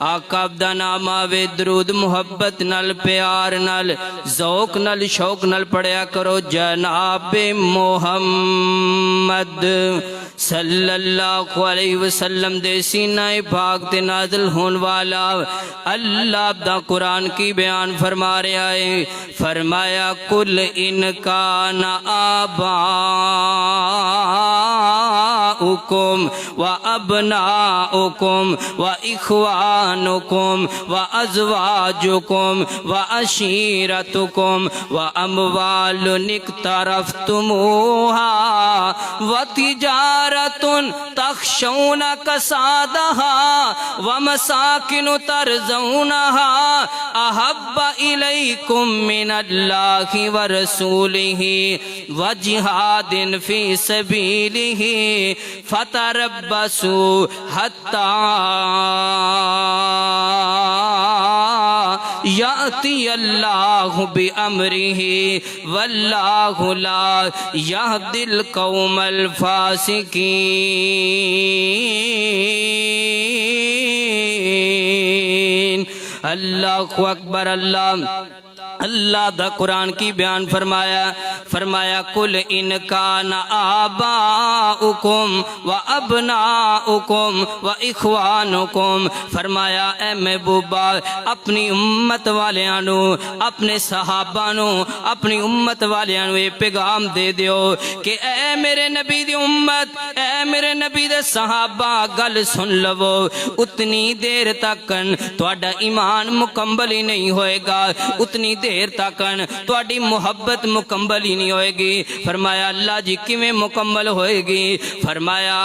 آقا دا نام آوے درود محبت نال پیار نال ذوق نال شوق نال پڑھیا کرو جناب محمد صلی اللہ علیہ وسلم دے سینہ پاک تے نازل ہون والا اللہ دا قرآن کی بیان فرما رہا ہے فرمایا کل ان کان آباؤکم و ابناؤکم و اخوانکم و ازواجکم و عشیرتکم و اموال اقترفتموها و تجارت تخشون کسادها و مساکن ترزونها احب الیکم من اللہ و رسولہ و جہاد فی سبیلہ فتربصوا حتی یأتی اللہ بامرہ واللہ لا یہدی القوم الفاسقین اللہ اکبر اللہ دا قرآن کی بیان فرمایا کل ان کان آباؤکم و ابناؤکم و اخوانکم فرمایا اے محبوبہ اپنی امت والیانو اپنے صحابانو اپنی امت والیانو یہ پیغام دے دیو کہ اے میرے نبی دی امت اے میرے نبی دے صحابہ گل سن لو اتنی دیر تکن تواڈا ایمان مکمل ہی نہیں ہوئے گا اتنی دیر تکن تواڈی محبت مکمل ہی نہیں ہوئے گی فرمایا اللہ جی کیویں مکمل ہوئے گی فرمایا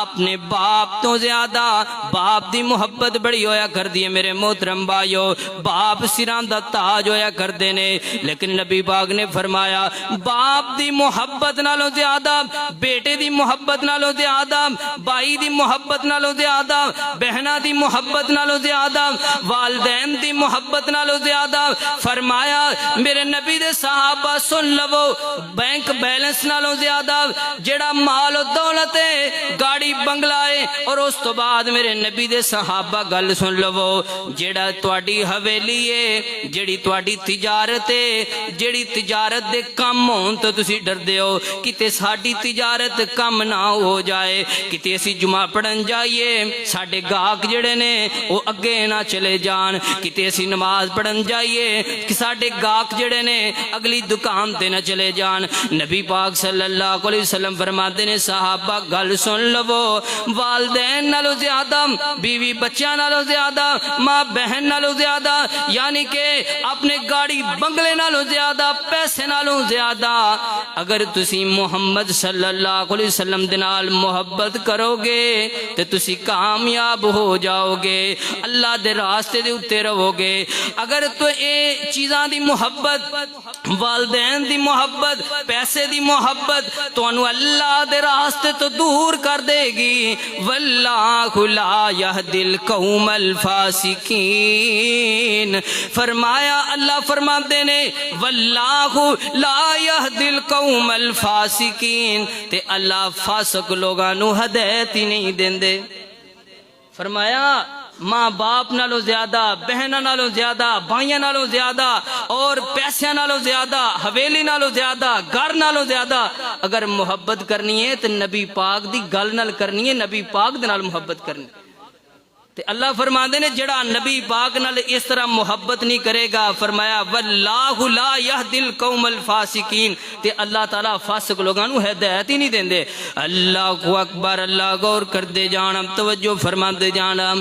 اپنے باپ تو زیادہ باپ دی محبت بڑی ہویا کر دی ہے میرے محترم بھائیو باپ سراں دا تاج ہویا کر دینے لیکن نبی پاک نے فرمایا باپ دی محبت نالوں زیادہ بیٹے دی محبت نالوں زیادہ بھائی دی محبت نالوں زیادہ بہنا دی محبت نالوں زیادہ والدین دی محبت نالوں زیادہ فرمایا میرے نبی دے صحابہ سن لو بینک بیلنس نالوں زیادہ جڑا مال و دولت ہے گاڑی بنگلہ ہے اور اس تو بعد میرے نبی دے صحابہ گل سن لو جڑا تواڈی حویلی ہے جڑی تواڈی تجارت ہے جڑی تجارت دے کم ہون تو تسی ڈر دیو کتے ساڈی تجارت کم نہ ہو جائے کتے اسی جمعہ پڑھن جائیے ساڈے گاہک جڑے نے وہ اگے نہ چلے جان کتے اسی نماز پڑھن جائیے کہ ساڈے گاہک جڑے نے اگلی دکان تے نہ چلے جان نبی پاک صلی اللہ علیہ وسلم فرماتے نے صحابہ گل سن لو والدین نالوں زیادہ بیوی بچیاں نالوں زیادہ ماں بہن نالوں زیادہ یعنی کہ اپنے گاڑی بنگلے نالوں زیادہ پیسے نالوں زیادہ اگر تسی محمد صلی اللہ علیہ وسلم دے نال محبت کرو گے تے تسی کامیاب ہو جاؤ گے اللہ دے راستے دے اتے رہو گے اگر تو اے چیزاں دی محبت والدین دی محبت پیسے دی محبت تو انو اللہ دے راستے تو دور کر دے گی واللہ لا یہدی القوم الفاسقین فرمایا اللہ فرماتے نے واللہ لا یہدی القوم الفاسقین تے اللہ فاسق لوگاں نو ہدایت ہی نہیں دیندے فرمایا ماں باپ نالوں زیادہ بہناں نالوں زیادہ بھائیاں نالوں زیادہ اور پیسے نالوں زیادہ حویلی نالوں زیادہ گھر نالوں زیادہ اگر محبت کرنی ہے تو نبی پاک دی گل نال کرنی ہے نبی پاک دے نال محبت کرنی تے اللہ فرماندے نے جڑا نبی پاک نال اس طرح محبت نہیں کرے گا فرمایا واللہ لا یہدی القوم الفاسقین تے اللہ تعالیٰ فاسق لوگاں نو ہدایت ہی نہیں دیندے اللہ اکبر اللہ غور کر دے جانا توجہ فرما دے جانا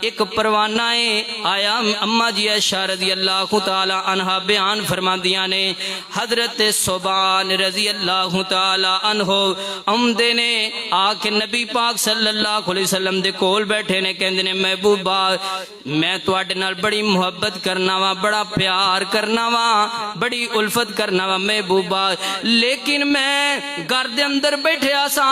ایک پروانہ آیا اماں جی عائشہ رضی اللہ تعالی عنہ بیان فرما دیا نے حضرت صوبان رضی اللہ تعالی عنہ امدے نے آ کے نبی پاک صلی اللہ علیہ وسلم دے کول بیٹھے نے کہندے نے محبوبہ میں تواڈے نال بڑی محبت کرنا وا بڑا پیار کرنا وا بڑی الفت کرنا وا محبوبہ لیکن میں گھر دے اندر بیٹھیا سا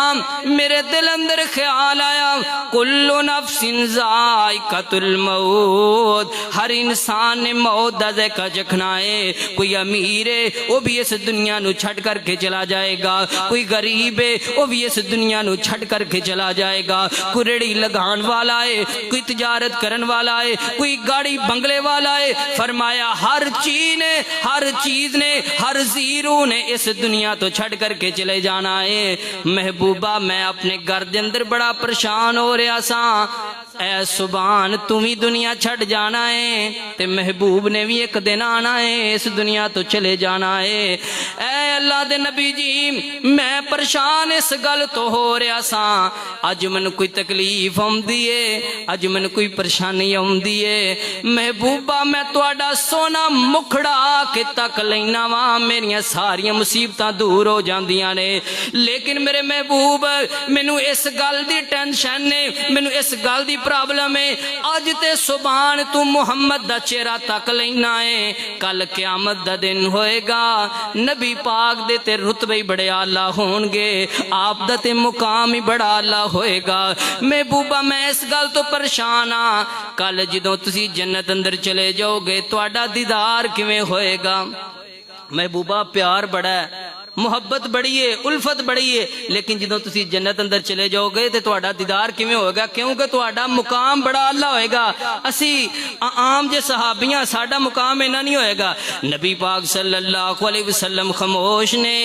میرے دل اندر خیال آیا کل نفس ذائقۃ الموت ہر انسان نے موت دا ذائقہ چکھنا ہے کوئی امیر ہے وہ بھی اس دنیا نو چھڈ کر کے چلا جائے گا کوئی غریب ہے وہ بھی اس دنیا نو چھڈ کر کے چلا جائے گا کوئی ریڑھی لگان والا ہے کوئی کوئی تجارت کرن والا ہے، کوئی گاڑی بنگلے والا ہے، فرمایا ہر چیز نے ہر زیرو نے اس دنیا تو چھڑ کر کے چلے جانا ہے۔ محبوبہ میں اپنے گھر دے اندر بڑا پریشان ہو رہا سا، اے سبحان تو بھی دنیا چھڑ جانا ہے تے محبوب نے بھی ایک دن آنا ہے، اس دنیا تو چلے جانا ہے۔ اے اللہ دے نبی جی میں پریشان اس گل تو ہو رہا سا، اج من کوئی تکلیف آمدی ہے، اج من کوئی پریشانی آمدی ہے، محبوبہ میں تہاڈا سونا مکھڑا کے تک لینا وا، میریاں ساریاں مصیبتاں دور ہو جاندیاں نے، لیکن میرے محبوب مینوں اس گل دی ٹینشن نے، مینوں اس گل دی پرابلم ہے، اج تے سبحان تو محمد دا چہرہ تک لینا ہے، کل قیامت دا دن ہوئے گا، نبی پاک دے تے رتبے ہی بڑے اعلیٰ ہون گے، آپ دا تے مقام ہی بڑا اعلیٰ ہوئے گا۔ محبوبہ میں اس گل تو پریشان ہاں، کل جدوں تسی جنت اندر چلے جاؤ گے تہاڈا دیدار کیویں ہوئے گا؟ محبوبہ پیار بڑا ہے، محبت بڑی ہے، الفت بڑی ہے، لیکن جدوں تسی جنت اندر چلے جاؤ گے تے تہاڈا دیدار کیویں ہوئے گا؟ کیونکہ تہاڈا مقام بڑا اعلیٰ ہوئے گا، اسی عام جے صحابیاں ساڈا مقام اینا نہیں ہوئے گا۔ نبی پاک صلی اللہ علیہ وسلم خاموش نے،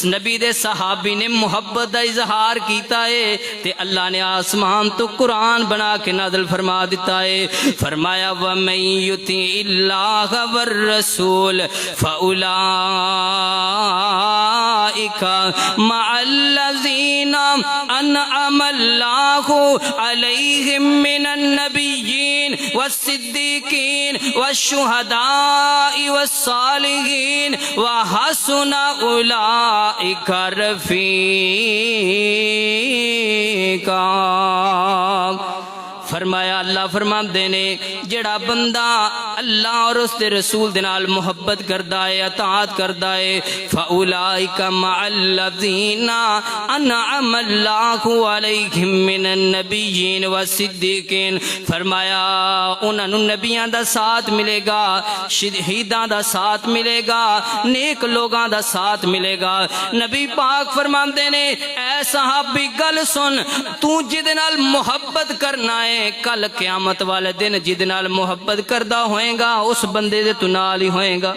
نبی دے صحابی نے محبت دا اظہار کیتا ہے تے اللہ نے آسمان تو قرآن بنا کے نازل فرما دیتا ہے، فرمایا وَمَن يُطِعِ اللَّهَ وَالرَّسُولَ فَأُولَٰئِكَ مع الذين أنعم الله عليهم من النبيين والصديقين والشهداء والصالحين وحسن أولئك رفيقا۔ فرمایا اللہ فرماندے نے جڑا بندہ اللہ اور اس دے رسول دے نال محبت کردا ہے، اطاعت کردا ہے، فاولئک مع الذین انعم اللہ علیہم من النبیین والصدیقین، فرمایا انہاں نوں نبیاں دا ساتھ ملے گا، شہیداں دا ساتھ ملے گا، نیک لوگاں دا ساتھ ملے گا۔ نبی پاک فرماندے نے اے صحابی گل سن، تو جدے نال محبت کرنا ہے کل قیامت والے دن جدے نال محبت کردہ ہوئے گا اس بندے دے تو نال ہی ہوئے گا۔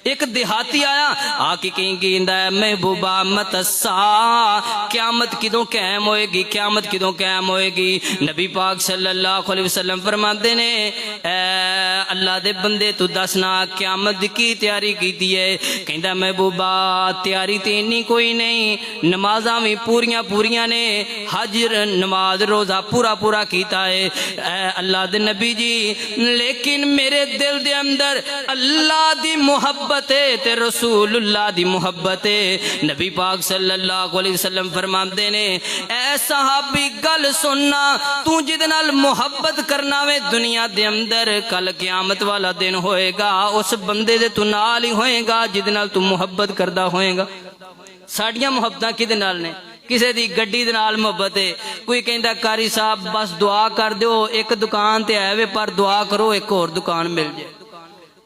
ایک دیہاتی آیا آکی کہیں گیندہ ہے محبوبہ متسا، قیامت کدوں قائم ہوئے گی، قیامت کدوں قائم ہوئے گی؟ نبی پاک صلی اللہ علیہ وسلم فرماتے نے اے اللہ دے بندے تو دسنا قیامت کی تیاری کی دیئے؟ کہندہ محبوبہ تیاری تینی کوئی نہیں، نمازاں بھی پوریاں نے، حج نماز روزہ پورا کیتا ہے اے اللہ دے نبی جی، لیکن میرے دل دے اندر اللہ دی محبت تے رسول اللہ دی محبت ہے۔ نبی پاک صلی اللہ علیہ وسلم فرماندے نے اے صحابی گل سننا، تو جدے نال محبت کرنا وے دنیا دے اندر کل قیامت والا دن ہوئے گا اس بندے دے تو نال ہی ہوئے گا جدے نال تو محبت کردہ ہوئے گا۔ ساڑیاں محبتاں کدے نال نے؟ کسے دی گڈی دے نال محبت ہے، کوئی کہندہ قاری صاحب بس دعا کر دیو، ایک دکان تے آئے وے پر دعا کرو ایک اور دکان مل جائے،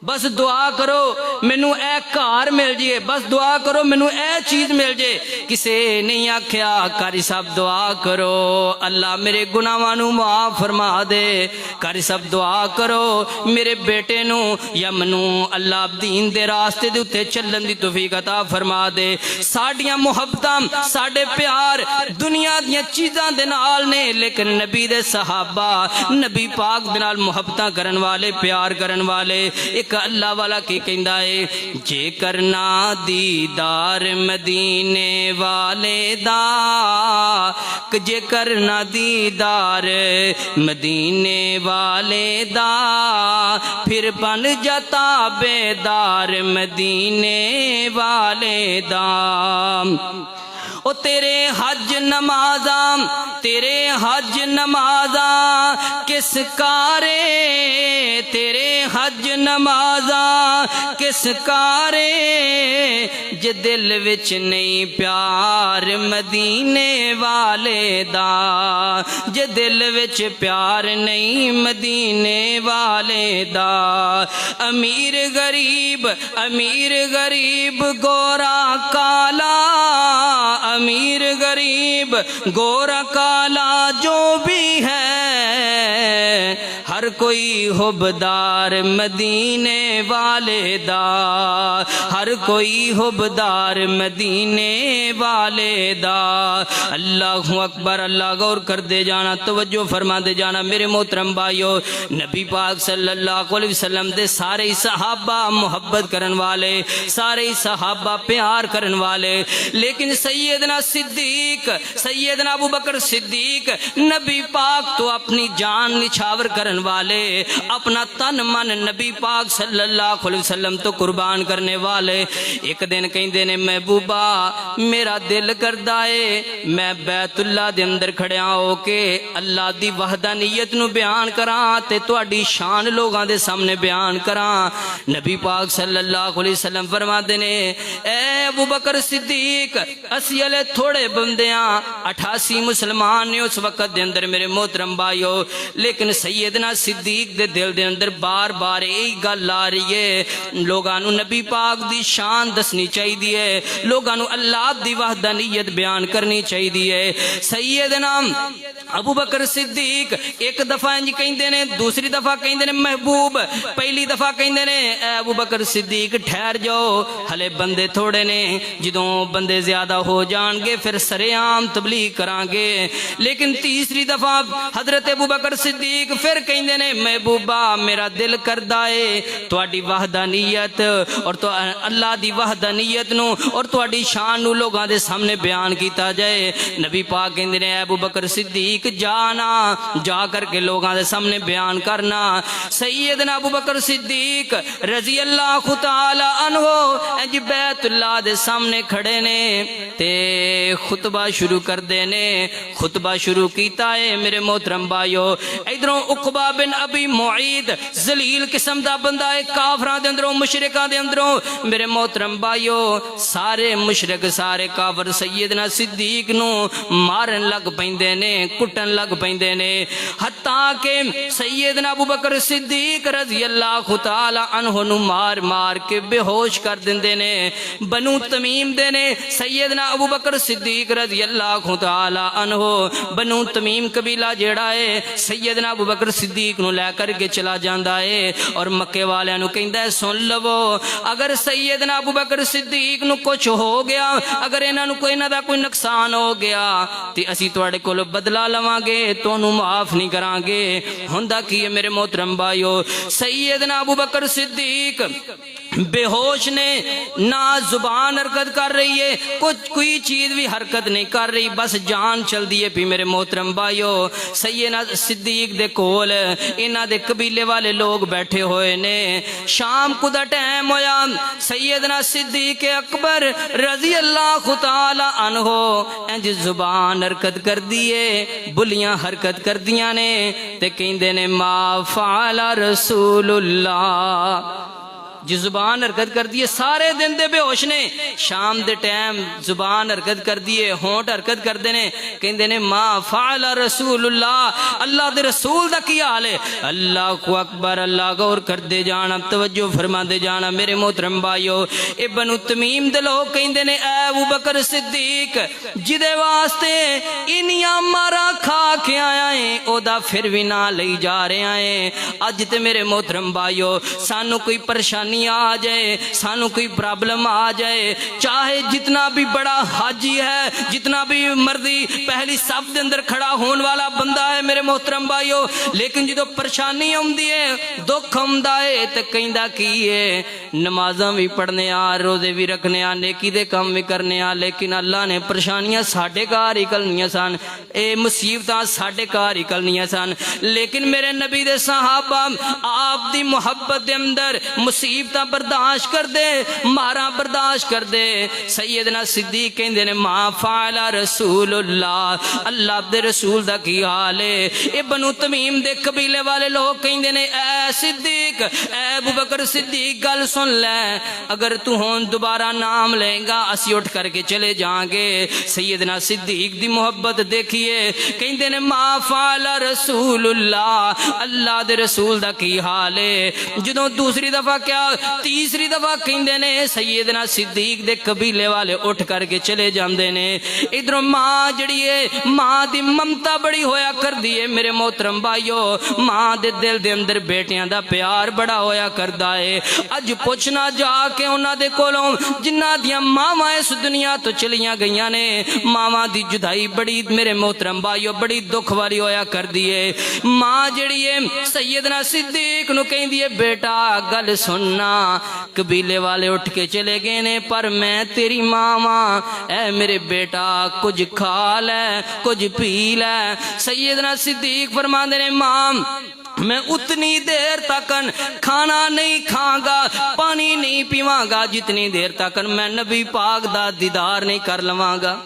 بس دعا کرو مینوں اے کار مل جائے، بس دعا کرو مینوں اے چیز مل جائے۔ کسے نہیں آکھیا قاری صاحب دعا کرو اللہ میرے گناہاں نوں معاف فرما دے، قاری صاحب دعا کرو میرے بیٹے نوں یا منوں اللہ دین دے راستے دے اتے چلن دی توفیق عطا فرما دے۔ ساڈیاں محبتاں ساڈے پیار دنیا دیاں چیزاں دے نال نے، لیکن نبی دے صحابہ نبی پاک دے نال محبتاں کرن والے، پیار کرن والے، ایک اللہ والا کی کہندہ ہے جے کرنا دیدار مدینے والے دا، جے کرنا دیدار مدینے والے دا، پھر بن جاتا بیدار مدینے والے دا۔ او تیرے حج نمازاں کس کارے، تیرے حج نمازاں کس کارے، جے دل وچ نہیں پیار مدینے والے دا، جے دل وچ پیار نہیں مدینے والے دا۔ امیر غریب گورا کالا، امیر غریب گورا کالا جو بھی ہے کوئی حبدار مدینے والے دا، ہر کوئی حبدار مدینے والے دا۔ اللہ اکبر، اللہ غور کر دے جانا، توجہ فرما دے جانا میرے محترم بھائیو۔ نبی پاک صلی اللہ علیہ وسلم دے سارے صحابہ محبت کرن والے، سارے صحابہ پیار کرن والے، لیکن سیدنا صدیق، سیدنا ابو بکر صدیق نبی پاک تو اپنی جان نچھاور کرن والے، اپنا تن من نبی پاک صلی اللہ علیہ وسلم تو قربان کرنے والے۔ ایک دن کہندے نے محبوبہ میرا دل کردا ہے میں بیت اللہ دے اندر کھڑیا ہو کے اللہ دی وحدانیت نو بیان کراں تے تہاڈی شان لوگاں دے سامنے بیان کراں۔ نبی پاک صلی اللہ علیہ وسلم فرماندے نے اے ابو بکر صدیق اسی والے تھوڑے بندیاں 88 مسلمان نے اس وقت دے اندر میرے محترم بھائیو، لیکن سیدنا صدیق دے دل دے اندر بار بار یہی گل آ رہی ہے لوگاں نو نبی پاک دی شان دسنی چاہیے، لوگاں نو اللہ دی وحدانیت بیان کرنی چاہیے۔ سیدنا ابو بکر صدیق ایک دفعہ انج کہندے نے، دوسری دفعہ کہندے نے محبوب، پہلی دفعہ کہندے نے اے ابو بکر صدیق ٹھہر جاؤ ہلے بندے تھوڑے نے، جدوں بندے زیادہ ہو جان گے پھر سرے عام تبلیغ کران گے۔ لیکن تیسری دفعہ حضرت ابو بکر صدیق پھر کہندے نے محبوبہ میرا دل کردا ہے تہاڈی وحدانیت اور تو اللہ دی وحدانیت نو اور تہاڈی شان نو لوگاں دے سامنے بیان کیتا جائے۔ نبی پاک کہندے نے اے ابو بکر صدیق جانا، جا کر کے لوگاں دے سامنے بیان کرنا۔ سیدنا ابو بکر صدیق رضی اللہ تعالی عنہ انج بیت اللہ دے سامنے کھڑے نے تے خطبہ شروع کر دے نے۔ خطبہ شروع کیتا ہے میرے محترم بھائیو، ادھروں عقبہ بن ابی معید ذلیل قسم دا بندہ ہے، کافراں دے اندروں مشرکاں دے اندروں میرے محترم بھائیو سارے مشرک سارے کافر سیدنا صدیق نو مارن لگ پیندے نے، کٹن لگ پیندے نے، حتیٰ کہ سیدنا ابو بکر صدیق رضی اللہ تعالی عنہ نو مار مار کے بے ہوش کر دیندے نے۔ بنو تمیم دے نے سیدنا ابو بکر صدیق رضی اللہ تعالی عنہ، بنو تمیم قبیلہ جیڑا ہے سیدنا ابو بکر صدیق نو لے کر کے چلا جاندا ہے اور مکے والیاں نو کہندا ہے سن لو اگر سیدنا ابو بکر صدیق نو کچھ ہو گیا، اگر انہاں نو کوئی نہ دا کوئی نقصان ہو گیا تے اسی تواڈے کول بدلہ لواں گے، تانوں معاف نہیں کران گے۔ ہوندا کی ہے میرے محترم بھائیو، سیدنا ابو بکر صدیق بے ہوش نے، نہ زبان حرکت کر رہی ہے، کچھ کوئی چیز بھی حرکت نہیں کر رہی، بس جان چل دی ہے پی میرے محترم بھائیو۔ سیدنا صدیق دے کول انہاں دے قبیلے والے لوگ بیٹھے ہوئے نے، شام کو دا ٹائم ہویا، سیدنا صدیق اکبر رضی اللہ تعالی عنہ انج زبان حرکت کر دیے، بلیاں حرکت کر دیاں نے تے کہندے نے ما فعل رسول اللہ، جی زبان حرکت کر دیے، سارے دن دے بے ہوش نے، شام دے ٹائم زبان حرکت کر دیے، ہونٹ حرکت کر دینے، کہندے نے ما فعل رسول اللہ، اللہ دے رسول دا کی حال ہے۔ اللہ کو اکبر، اللہ غور کر دے جانا، توجہ فرما دے جانا میرے محترم بھائیو۔ اے بنو تمیم دے لوگ کہندے نے اے ابو بکر صدیق جدے واسطے انیاں مارا کھا کے آیا ہے او دا پھر بھی نہ لئی جا رہے ہیں۔ اج تے میرے محترم بھائیو سانو کوئی پریشانی آ جائے، سانو کوئی پرابلم آ جائے، چاہے جتنا بھی بڑا حاجی ہے، جتنا بھی مرضی پہلی صف دے اندر کھڑا ہون والا بندہ ہے میرے محترم بھائیو، لیکن جدو پریشانی ہوندی ہے، دکھ ہوندا ہے تے کہندا کی ہے نمازاں بھی پڑھنے آ، روزے بھی رکھنے آ، نیکی دے کام بھی کرنے آ، لیکن اللہ نے پریشانیاں ساڈے گھر ہی کلنیاں سن، اے مصیبتاں ساڈے گھر ہی کلنیاں سن، لیکن میرے نبی دے صحابہ آپ دی محبت دے اندر مصیبتاں برداشت کر دے، مارا برداشت کر دے۔ سیدنا صدیق کہندے نے ما فعل رسول اللہ، اللہ دے رسول دا کی حال ہے۔ اے بنو تمیم دے قبیلے والے لوگ کہندے نے اے صدیق، اے ابو بکر صدیق گل سن سن لے اگر تو ہون دوبارہ نام لیں گا اسی اٹھ کر کے چلے جائیں گے سیدنا صدیق دی محبت دیکھیے کہندے نے ما فعل رسول اللہ اللہ دے رسول دا کی حال ہے جدوں دوسری دفعہ کیا تیسری دفعہ کہندے نے سیدنا صدیق دے قبیلے والے اٹھ کر کے چلے جاندے نے ادھر ماں جڑی ہے ماں دی ممتا بڑی ہویا کر دی ہے میرے محترم بھائیو ماں دے دل دے اندر بیٹیاں دا پیار بڑا ہویا کردا ہے اج پوچھنا جا کے انہاں دے کولوں جنہاں دیاں ماواں اس دنیا تو چلیاں گئیاں نے ماواں دی جدائی بڑی میرے محترم بھائیو بڑی دکھ والی ہویا کر دی ہے ماں جڑی ہے سیدنا صدیق نو کہندی ہے بیٹا گل سننا قبیلے والے اٹھ کے چلے گئے نے پر میں تیری ماں ماں اے میرے بیٹا کچھ کھا لے کچھ پی لے سیدنا صدیق فرماندے نے ماں میں اتنی دیر تک کھانا نہیں کھاں گا پانی نہیں پیواں گا جتنی دیر تک میں نبی پاک دا دیدار نہیں کر لواں گا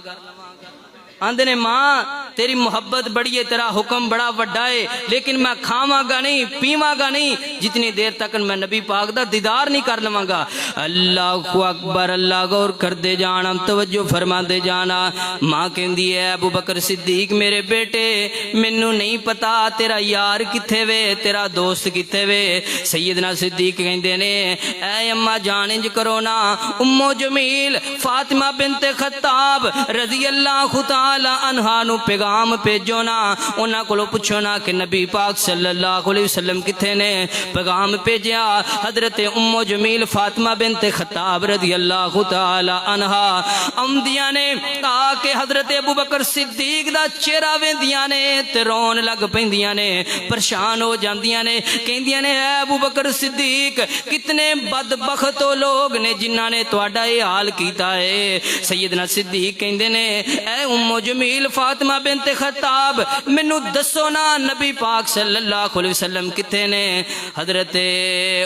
آندے نے ماں تیری محبت بڑی ہے تیرا حکم بڑا وڈا ہے لیکن میں کھاواں گا نہیں پیواں گا نہیں جتنی دیر تک میں نبی پاک دا دیدار نہیں کر لواں گا اللہ اکبر اللہ غور کر دے جانا توجہ فرما دے جانا ماں کہندی ہے ابو بکر صدیق میرے بیٹے مینوں نہیں پتا تیرا یار کتھے وے تیرا دوست کتھے وے سیدنا صدیق کہندے نے اے اماں جان انج کرو نا امو جمیل فاطمہ بنت خطاب رضی اللہ تعالی عنہا نو پیغام بھیجو نا انہاں کولوں پوچھو نا کہ نبی پاک صلی اللہ علیہ وسلم کتھے نے پیغام بھیجیا حضرت ام جمیل فاطمہ بنت خطاب رضی اللہ تعالی عنہا آمدیاں نے آ کے حضرت ابو بکر صدیق دا چہرہ ویندیاں نے تے رون لگ پیندیاں نے پریشان ہو جاندیاں نے کہندیاں نے اے ابو بکر صدیق کتنے بدبخت لوگ نے جنہاں نے تہاڈا یہ حال کیتا ہے سیدنا صدیق کہندے نے اے ام جمیل فاطمہ بنت خطاب مینوں دسو نا نبی پاک صلی اللہ علیہ وسلم کتھے نے حضرت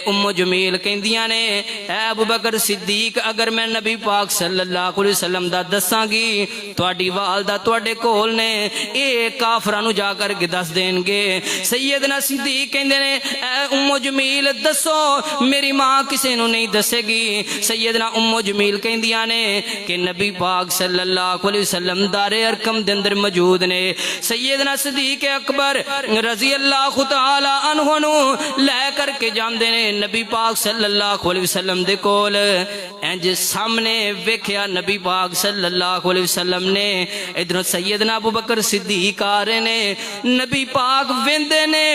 ام جمیل کہندیاں نے اے ابو بکر صدیق اگر میں نبی پاک صلی اللہ علیہ وسلم دا دساں گی تہاڈی والدہ تہاڈے کول نے اے کافراں نو جا کر کے دس دین گے سیدنا صدیق کہندے نے اے ام جمیل دسو میری ماں کسے نو نہیں دسے گی سیدنا ام جمیل کہندیاں نے کہ نبی پاک صلی اللہ علیہ وسلم دار ارکم دے اندر موجود نے سیدنا صدیق اکبر رضی اللہ تعالی عنہ نو لے کر کے جاندے نے نبی پاک صلی اللہ علیہ وسلم دے کول انج سامنے ویکھیا نبی پاک صلی اللہ علیہ وسلم نے ادھر سیدنا ابو بکر صدیق آ رہے نے نبی پاک ویندے نے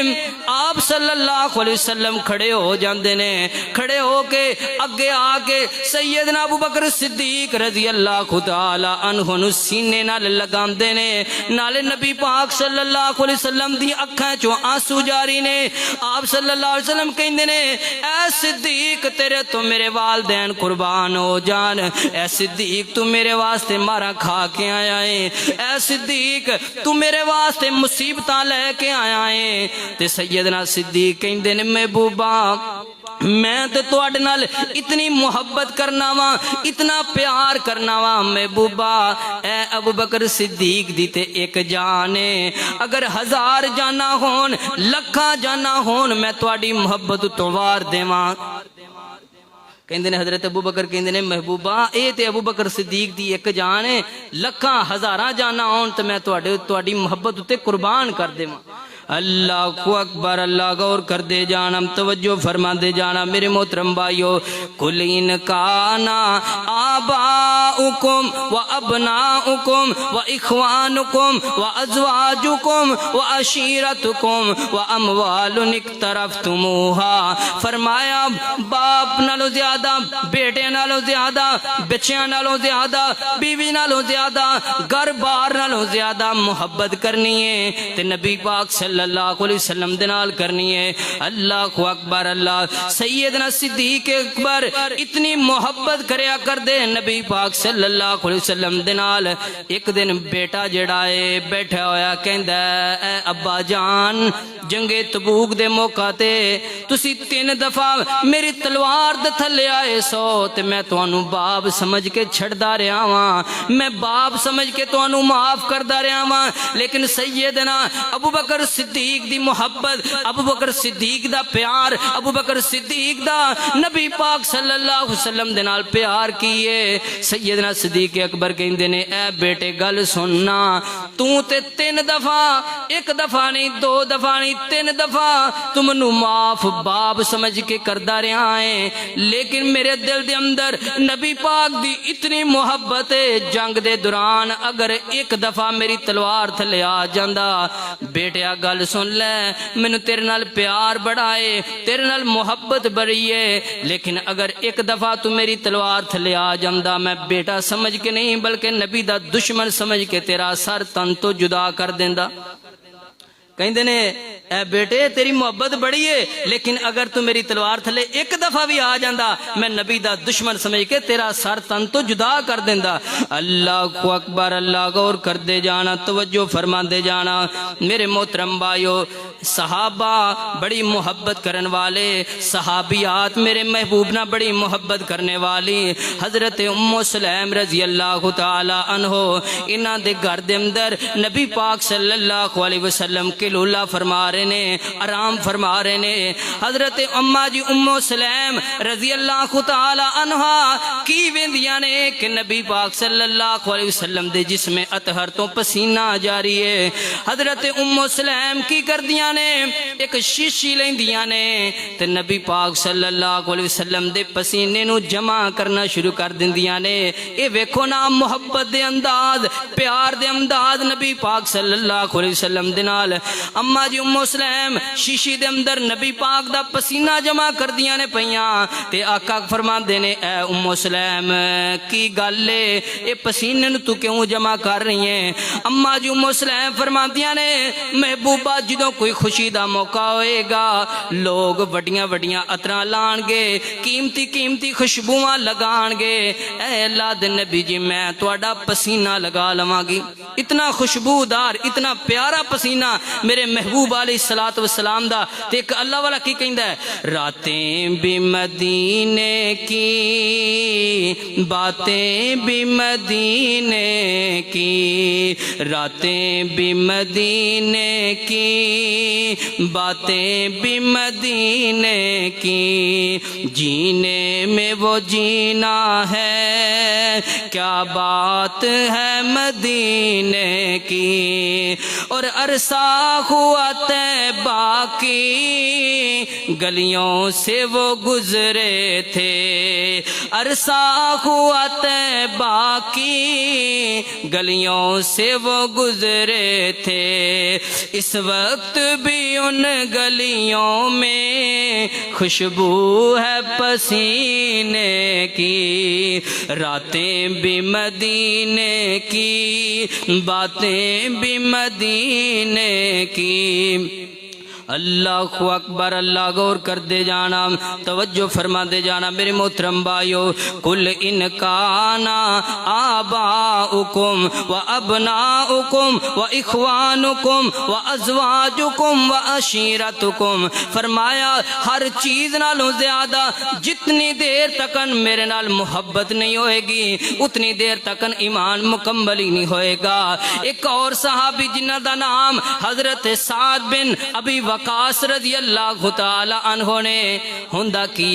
آپ صلی اللہ علیہ وسلم کھڑے ہو جاندے نے کھڑے ہو کے اگے آ کے سیدنا ابو بکر صدیق رضی اللہ تعالی عنہ نو سینے نال لگاندے نے نالے نبی پاک صلی اللہ علیہ وسلم دی اکھاں چوں آنسو جاری نے آپ صلی اللہ علیہ وسلم کہندے نے اے صدیق تیرے تو میرے والدین قربان ہو جان اے صدیق تو میرے واسطے مارا کھا کے آیا ہے اے صدیق تو میرے واسطے مصیبتاں لے کے آیا ہے تے سیدنا صدیق کہندے نے محبوبا میں تے تواڈے نال اتنی محبت کرنا وا اتنا پیار کرنا وا محبوبا اے ابو بکر صدیق دی تے ایک جان ہے اگر 1000 جانا ہون لکھاں جانا ہون میں تواڈی محبت تو وار دیواں کہندے نے حضرت ابو بکر کہندے نے محبوبا اے تے ابو بکر صدیق دی ایک جان ہے لکھاں 1000 جانا ہون تے میں تواڈی محبت تے قربان کر دیواں اللہ اکبر اللہ غور کر دے جانا توجہ فرما دے جانا میرے محترم بھائیو قل ان کانا آباؤکم و ابناؤکم و اخوانکم و ازواجکم و عشیرتکم و اموال اقترفتموہا فرمایا باپ نالو زیادہ بیٹے نالو زیادہ بچیاں نالو زیادہ بیوی نالو زیادہ گھر بار نالو زیادہ محبت کرنی ہے تے نبی پاک صلی اللہ علیہ وسلم دنال کرنی ہے اللہ اکبر اللہ سیدنا صدیق اکبر اتنی محبت کریا کر دے نبی پاک صلی اللہ علیہ وسلم دنال ایک دن بیٹا جڑا ہے بیٹھا ہویا کہندا اے ابا جان جنگ تبوک دے موقع تے تسی 3 دفعہ میری تلوار دے تھلے آئے سو تے میں تانوں باپ سمجھ کے چھڑدا رہا واں، میں باپ سمجھ کے تانوں معاف کردا رہا واں، لیکن سیدنا ابو بکر صدیق دی محبت، ابو بکر صدیق دا پیار، ابو بکر صدیق دا نبی پاک صلی اللہ علیہ وسلم دے نال پیار کیے۔ سیدنا صدیق اکبر کہندے نے اے بیٹے گل سننا، تو تے 3 دفعہ، 1 دفعہ نہیں 2 دفعہ نہیں 3 دفعہ تم نو معاف باپ سمجھ کے کردا رہا ہے، لیکن میرے دل دے اندر نبی پاک دی اتنی محبت ہے، جنگ دے دوران اگر 1 دفعہ میری تلوار تھلے آ جاندا، بیٹیا گل سن لے مینوں تیرے نال پیار بڑا ہے، تیرے نال محبت بڑی ہے، لیکن اگر 1 دفعہ تو میری تلوار تھلے آ جاندا، میں بیٹا سمجھ کے نہیں بلکہ نبی دا دشمن سمجھ کے تیرا سر تن تو جدا کر دیندا۔ کہندے نے اے بیٹے تیری محبت بڑی ہے، لیکن اگر تو میری تلوار تھلے 1 دفعہ بھی آ جاندا، میں نبی دا دشمن سمجھ کے تیرا سر تن تو جدا کر دیندا۔ اللہ اکبر، اللہ غور کر دے جانا، توجہ فرما دے جانا میرے محترم بھائیو۔ صحابہ بڑی محبت کرن والے، صحابیات میرے محبوب نہ بڑی محبت کرنے والی، حضرت ام سلیم رضی اللہ تعالی عنہ، انہاں دے گھر دے اندر نبی پاک صلی اللہ علیہ وسلم کے لولا فرما رہے نے، آرام فرما رہے نے۔ حضرت اماں جی ام سلیم رضی اللہ تعالی عنہ کی ویندیاں نے کہ نبی پاک صلی اللہ علیہ وسلم دے جسم اطہر تو پسینہ جاری ہے۔ حضرت ام سلیم کی کردیاں نے ایک شیشی لیندیاں نے تے نبی پاک صلی اللہ علیہ وسلم دے پسینے نو جمع کرنا شروع کر دیندیاں نے۔ اے ویکھو نا محبت دے انداز، پیار دے انداز نبی پاک صلی اللہ علیہ وسلم دے نال۔ اما جی ام سلیم شیشی دے اندر نبی پاک دا پسینہ جمع کر دیاں نے پئیاں تے آقا فرماندے نے اے ام سلیم کی گل ہے، اے پسینے نو تو کیوں جمع کر رہی ہیں؟ اما جی ام سلیم فرماندیاں نے محبوبہ جدوں کوئی خوشی دا موقع ہوئے گا لوگ وڈیاں وڈیاں عطراں لان گے، قیمتی قیمتی خوشبوواں لگان گے، اے اللہ دے نبی جی میں تہاڈا پسینہ لگا لواں گی۔ اتنا خوشبودار، اتنا پیارا پسینہ میرے محبوب علیہ الصلوۃ والسلام دا۔ تے ایک اللہ والا کی کہندا ہے، راتیں بھی مدینے کی، باتیں بھی مدینے کی، راتیں بھی مدینے کی، باتیں بھی مدینے کی، جینے میں وہ جینا ہے، کیا بات ہے مدینے کی، اور عرصہ ہوا طیبہ کی گلیوں سے وہ گزرے تھے، عرصہ ہوا طیبہ کی گلیوں سے وہ گزرے تھے، اس وقت بھی ان گلیوں میں خوشبو ہے پسینے کی، راتیں بھی مدینے کی، باتیں بھی مدینے کی۔ اللہ اکبر، اللہ غور کر دے جانا، توجہ فرما دے جانا میرے محترم بھائیو۔ کل ان کانا آباؤکم و ابناؤکم و اخوانکم و ازواجکم و عشیرتکم، فرمایا ہر چیز نالوں زیادہ جتنی دیر تکن میرے نال محبت نہیں ہوئے گی اتنی دیر تکن ایمان مکمل ہی نہیں ہوئے گا۔ ایک اور صحابی جنہ دا نام حضرت سعد بن ابی وقاص رضی اللہ تعالی عنہ نے ہوندا کی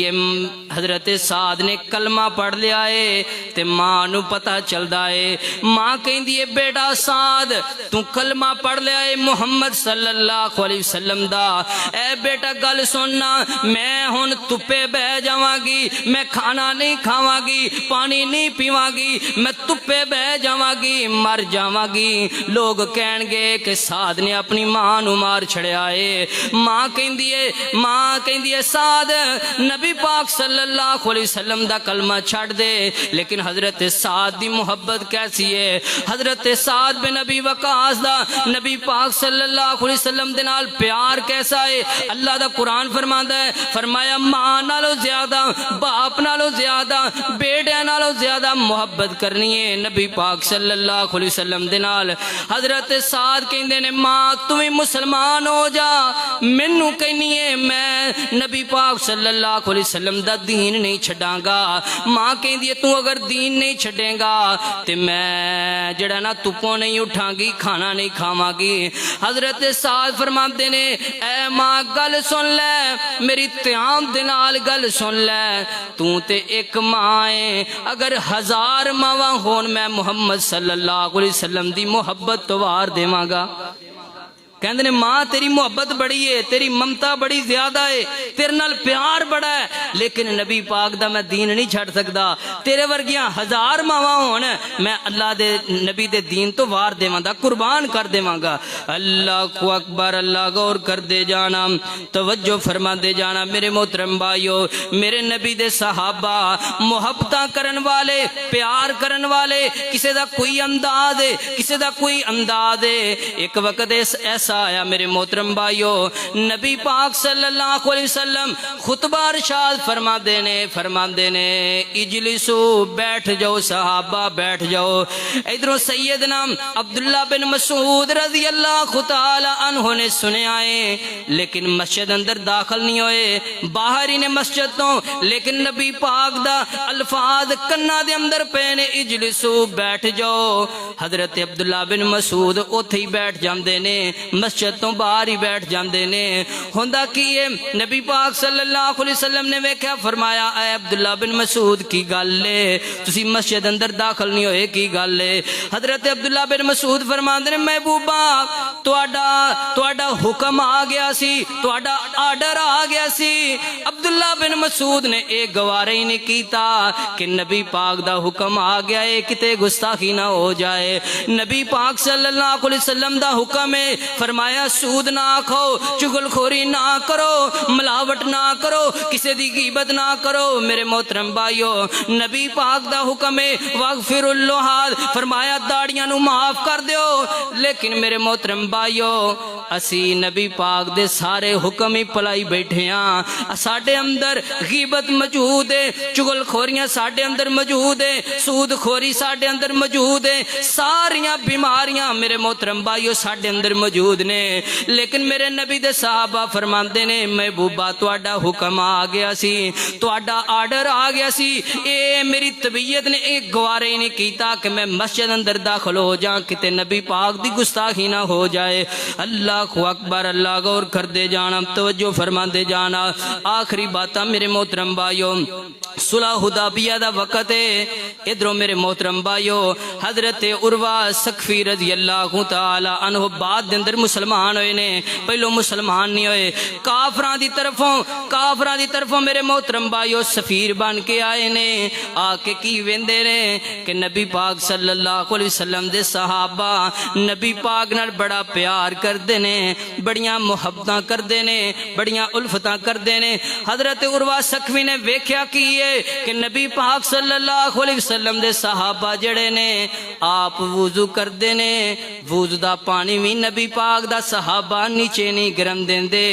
حضرت سعد نے کلمہ پڑھ لیا ہے تے ماں نو پتہ چلدا ہے، ماں کہندی ہے بیٹا سعد تو کلمہ پڑھ لیا ہے محمد صلی اللہ علیہ وسلم دا، اے بیٹا گل سننا میں ہن تپے بہ جاواں گی، میں کھانا نہیں کھاواں گی، پانی نہیں پیواں گی، میں تپے بہ جاواں گی، مر جاواں گی، لوگ کہن گے کہ سعد نے اپنی ماں نو مار چھڑیا ہے۔ ماں کہندی ہے سعد نبی پاک صلی اللہ علیہ وسلم دا کلمہ چھڑ دے، لیکن حضرت سعد دی محبت کیسی ہے، حضرت سعد بن نبی وقاص دا نبی پاک صلی اللہ علیہ وسلم دے نال پیار کیسا ہے، اللہ دا قرآن فرماندا ہے، فرمایا ماں نالوں زیادہ، باپ نالوں زیادہ، بیٹے نالوں زیادہ محبت کرنی ہے نبی پاک صلی اللہ علیہ وسلم دے نال۔ حضرت سعد کہندے نے ماں تمہیں مسلمان ہو جا، مینوں کہنی ہے میں نبی پاک صلی اللہ علیہ وسلم دا دین نہیں چھڈاں گا، ماں کہندی ہے تو اگر دین نہیں چھڈے گا تے میں جڑا نا تپوں نہیں اٹھاں گی، کھانا نہیں کھاواں گی۔ حضرت سعد فرماندے نے اے ماں گل سن لے، میری تیام دے نال گل سن لے، تو تے ایک ماں ہے، اگر 1000 ماواں ہون میں محمد صلی اللہ علیہ وسلم دی محبت تو وار دیواں گا۔ کہندے نے ماں تیری محبت بڑی ہے، تیری ممتا بڑی زیادہ ہے، تیرے نال پیار بڑا ہے، لیکن نبی پاک دا میں دین نہیں چھڑ سکدا، تیرے ورگیاں 1000 ماواں ہون میں اللہ دے نبی دے دین تو وار دیواں دا، قربان کر دیواں گا۔ اللہ اکبر، اللہ غور کر دے جانا، توجہ فرما دے جانا میرے محترم بھائیو، میرے نبی دے صحابہ محبتاں کرن والے، پیار کرن والے، کسے دا کوئی انداز ہے، کسے دا کوئی انداز ہے۔ ایک وقت ایسا آیا میرے محترم بھائیو، نبی پاک صلی اللہ علیہ وسلم خطبہ ارشاد فرما دینے اجلسو، بیٹھ جاؤ صحابہ بیٹھ جاؤ۔ ادھروں سیدنا عبداللہ بن مسعود رضی اللہ تعالی عنہ نے سنے آئے، لیکن مسجد اندر داخل نہیں ہوئے، باہر ہی نے مسجد تو، لیکن نبی پاک دا الفاظ کنا دے اندر پینے اجلسو، بیٹھ جاؤ۔ حضرت عبداللہ بن مسعود اوتھے ہی بیٹھ جاندے نے، مسجد تو باہر ہی بیٹھ جاندے نے۔ ہوندا کی ہے نبی پاک صلی اللہ علیہ وسلم نے ویکھیا، فرمایا اے عبداللہ بن مسعود کی گل ہے، تسی مسجد اندر داخل نہیں ہوئے، کی گل ہے؟ حضرت عبداللہ بن مسعود فرماندے نے محبوبہ تہاڈا حکم آ گیا سی، تہاڈا آرڈر آ گیا سی۔ عبداللہ بن مسعود نے ایک گوارا ہی نہیں کیتا کہ نبی پاک دا حکم آ گیا ہے، کتے گستاخی نہ ہو جائے۔ نبی پاک صلی اللہ علیہ وسلم دا حکم ہے، فرمایا سود نہ کھاؤ، چغل خوری نہ کرو، ملاوٹ نہ کرو، کسی دی غیبت نہ کرو۔ میرے محترم بھائیو، نبی پاک دا حکم ہے واغفر اللحاد، فرمایا داڑیاں نو معاف کر دیو۔ لیکن میرے محترم بھائیو، اسی نبی پاک دے سارے حکم ہی پلائی بیٹھے ہاں، ساڈے اندر غیبت موجود ہے، چغل خوریاں ساڈے اندر موجود ہے، سود خوری ساڈے اندر موجود ہے، ساریاں بیماریاں میرے محترم بھائیو ساڈے اندر موجود نے۔ لیکن میرے نبی دے صحابہ فرماندے نے محبوبہ تہاڈا حکم آ گیا سی، تہاڈا آرڈر آ گیا سی، اے میری طبیعت نے ایک گوارا ہی نہیں کیتا کہ میں مسجد اندر داخل ہو جاں، کتے نبی پاک دی گستاخی نہ ہو جائے۔ اللہ اکبر، اللہ غور کر دے جانا، توجہ فرما دے جانا۔ آخری باتاں میرے محترم بھائیو، صلح حدیبیہ دا وقت ہے، ادھروں میرے محترم بھائیو حضرت عروہ ثقفی رضی اللہ تعالی عنہ بعد دے اندر مسلمان ہوئے نے، پہلو مسلمان نہیں ہوئے۔ کافراں دی طرفوں میرے محترم بھائیو سفیر بن کے آئے نے، آ کے کی ویندے نے کہ نبی پاک صلی اللہ علیہ وسلم دے صحابہ نبی پاک نال بڑا پیار کردے نے، بڑیاں محبتاں کردے نے، بڑیاں الفتاں کردے نے۔ حضرت عروہ ثقفی نے ویکھیا کی ہے کہ نبی پاک صلی اللہ علیہ وسلم دے صحابہ جڑے نے آپ وضو کردے نے، وضو دا پانی بھی نبی پاک دا صحابہ نیچے نہیں گرن دیندے،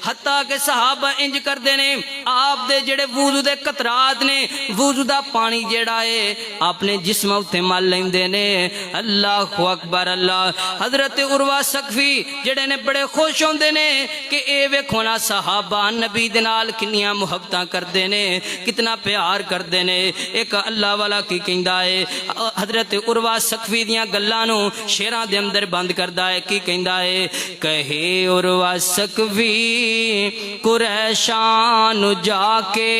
حتیٰ کہ صحابہ انج کردے نے آپ دے جڑے وضو دے قطرات نے، وضو دا پانی جڑا ہے اپنے جسم اتے مل لیندے نے۔ اللہ اکبر، اللہ۔ حضرت عروہ ثقفی جڑے نے بڑے خوش ہوندے نے کہ اے ویکھو نا صحابہ نبی دے نال کنیاں محبتاں کردے نے، کتنا پیار کردے نے۔ ایک اللہ والا کی کہندا ہے، حضرت عروہ ثقفی دیاں گلاں نو شعراں دے اندر بند کردا ہے، کی کہندا ہے، کہے عروہ ثقفی قریشان جا کے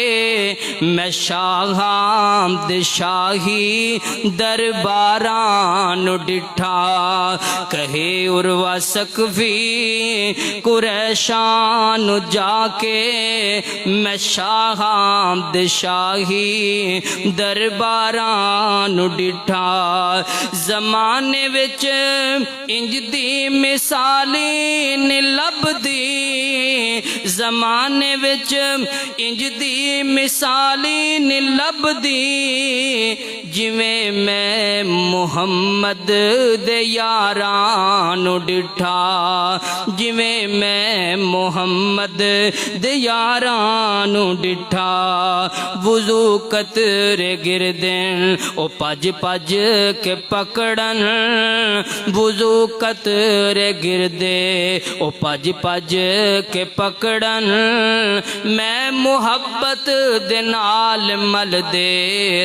میں شاہاں دے شاہی درباران ڈٹھا، کہے عروہ ثقفی قریشان جا کے میں شاہاں دے شاہی درباران ڈٹھا، زمانے وچ انج دی مثالی نہیں لبدی، زمانے وچ انج دی مثالی نہیں لبدی، ਜਿਵੇਂ ਮੈਂ ਮੁਹੰਮਦ ਦੇ ਯਾਰਾਂ ਨੂੰ ਡਿਠਾ, ਜਿਵੇਂ ਮੈਂ ਮੁਹੰਮਦ ਦੇ ਯਾਰਾਂ ਨੂੰ ਡਿਠਾ, ਵਜ਼ੂ ਕਤਰੇ ਗਿਰਦਨ ਉਹ ਭੱਜ ਭੱਜ ਕੇ ਪਕੜਨ, ਵਜ਼ੂ ਕਤਰੇ ਗਿਰਦੇ ਉਹ ਭੱਜ ਭੱਜ ਕੇ ਪਕੜਨ, ਮੈਂ ਮੁਹੱਬਤ ਦੇ ਨਾਲ ਮਲਦੇ